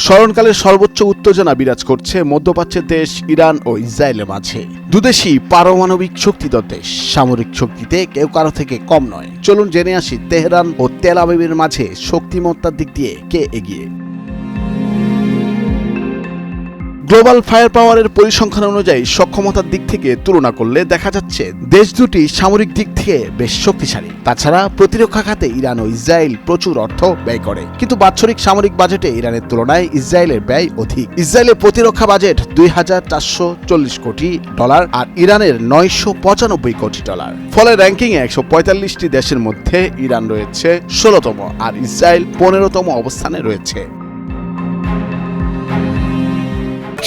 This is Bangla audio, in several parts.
স্মরণকালের সর্বোচ্চ উত্তেজনা বিরাজ করছে মধ্যপ্রাচ্যের দেশ ইরান ও ইসরায়েলের মাঝে। দুদেশই পারমাণবিক শক্তিধর দেশ, সামরিক শক্তিতে কেউ কারো থেকে কম নয়। চলুন জেনে আসি তেহরান ও তেল আবিবের মাঝে শক্তিমত্তার দিক দিয়ে কে এগিয়ে। গ্লোবাল ফায়ার পাওয়ারের পরিসংখ্যান অনুযায়ী সক্ষমতার দিক থেকে তুলনা করলে দেখা যাচ্ছে দেশ দুটি সামরিক দিক থেকে বেশ শক্তিশালী। তাছাড়া প্রতিরক্ষা খাতে ইরান ও ইসরায়েল প্রচুর অর্থ ব্যয় করে, কিন্তু বাৎসরিক সামরিক বাজেটে ইরানের তুলনায় ইসরায়েলের ব্যয় অধিক। ইসরায়েলের প্রতিরক্ষা বাজেট $2,440 কোটি আর ইরানের $995 কোটি। ফলে র্যাঙ্কিংয়ে 145টি দেশের মধ্যে ইরান রয়েছে 16তম আর ইসরায়েল 15তম অবস্থানে রয়েছে।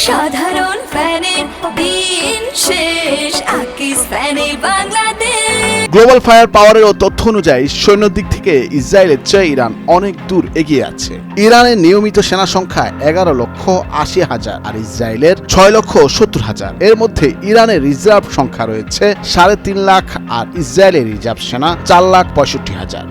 সাধারণ ফ্যানের দিন শেষ, আকিস ফ্যানে বাংলাদেশ। গ্লোবাল ফায়ার পাওয়ারের তথ্য অনুযায়ী সৈন্য দিক থেকে ইসরায়েলের চেয়ে ইরান অনেক দূর এগিয়ে আছে। ইরানের নিয়মিত সেনা সংখ্যা 11,80,000 আর ইসরায়েলের 6,70,000। এর মধ্যে ইরানের রিজার্ভ সংখ্যা রয়েছে 3.5 লাখ আর ইসরায়েলের রিজার্ভ সেনা 4,65,000।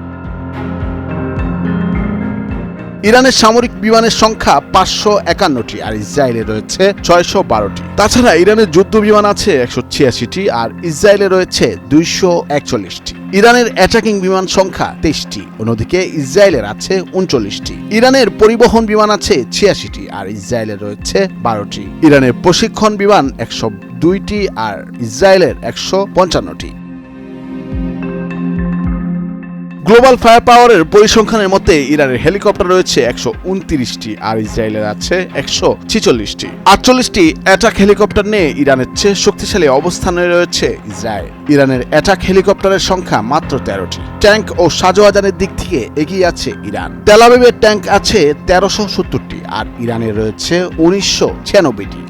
ইরানের সামরিক বিমানের সংখ্যা 551টি আর ইসরায়েলে রয়েছে 612টি। তাছাড়া ইরানের যুদ্ধ বিমান আছে 186টি আর ইসরায়েলে রয়েছে 241টি। ইরানের অ্যাটাকিং বিমান সংখ্যা 23টি, অন্যদিকে ইসরায়েলের আছে 39টি। ইরানের পরিবহন বিমান আছে 86টি আর ইসরায়েলের রয়েছে 12টি। ইরানের প্রশিক্ষণ বিমান 102টি আর ইসরায়েলের 155টি। গ্লোবাল ফায়ার পাওয়ারের পরিসংখ্যানের মতে ইরানের হেলিকপ্টার রয়েছে 129টি আর ইসরায়েলের আছে 146টি। 48টি অ্যাটাক হেলিকপ্টার নিয়ে ইরানের চেয়ে শক্তিশালী অবস্থানে রয়েছে ইসরায়েল। ইরানের অ্যাটাক হেলিকপ্টারের সংখ্যা মাত্র 13টি। ট্যাঙ্ক ও সাজোয়াজানের দিক থেকে এগিয়ে আছে ইরান। তেল আবিবের ট্যাঙ্ক আছে 1370টি আর ইরানের রয়েছে 1996টি।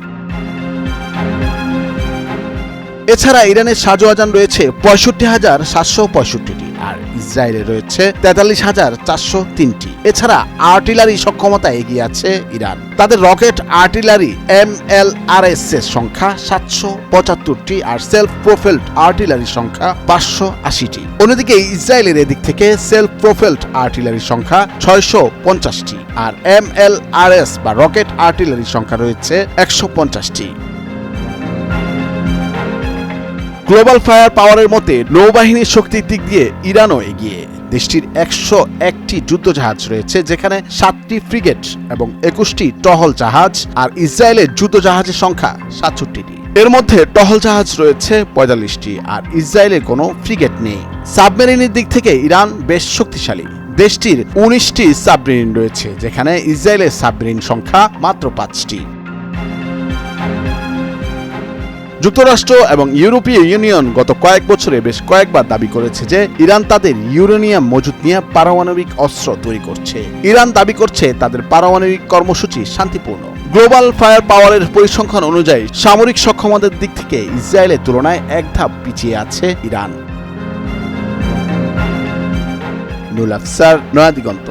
এছাড়া ইরানের সাজোয়াজান রয়েছে 65,765টি আর ইসরায়েলে রয়েছে 43,403টি। এছাড়া আর্টিলারি সক্ষমতা এগিয়ে আছে ইরান। তাদের রকেট আর্টিলারি MLRS এর সংখ্যা 775টি আর সেলফ প্রোফেলড আর্টিলারি সংখ্যা 580টি। অন্যদিকে ইসরায়েলের এদিক থেকে সেলফ প্রোফেলড আর্টিলারি সংখ্যা 650টি আর MLRS বা রকেট আর্টিলারি সংখ্যা রয়েছে 150টি। গ্লোবাল ফায়ার পাওয়ারের মতে নৌবাহিনীর শক্তির দিক দিয়ে ইরানও এগিয়ে। দেশটির 101টি যুদ্ধজাহাজ রয়েছে, যেখানে 7টি ফ্রিগেট এবং 21টি টহল জাহাজ আর ইসরায়েলের যুদ্ধজাহাজের সংখ্যা 67টি। এর মধ্যে টহল জাহাজ রয়েছে 45টি আর ইসরায়েলের কোনো ফ্রিগেট নেই। সাবমেরিনের দিক থেকে ইরান বেশ শক্তিশালী। দেশটির 19টি সাবমেরিন রয়েছে, যেখানে ইসরায়েলের সাবমেরিন সংখ্যা মাত্র 5টি। যুক্তরাষ্ট্র এবং ইউরোপীয় ইউনিয়ন গত কয়েক বছরে বেশ কয়েকবার দাবি করেছে যে ইরান তাদের ইউরেনিয়াম মজুত নিয়ে পারমাণবিক অস্ত্র তৈরি করছে। ইরান দাবি করছে তাদের পারমাণবিক কর্মসূচি শান্তিপূর্ণ। গ্লোবাল ফায়ার পাওয়ারের পরিসংখ্যান অনুযায়ী সামরিক সক্ষমতার দিক থেকে ইসরায়েলের তুলনায় এক ধাপ পিছিয়ে আছে ইরান। নুল আফসার, নয়া দিগন্ত।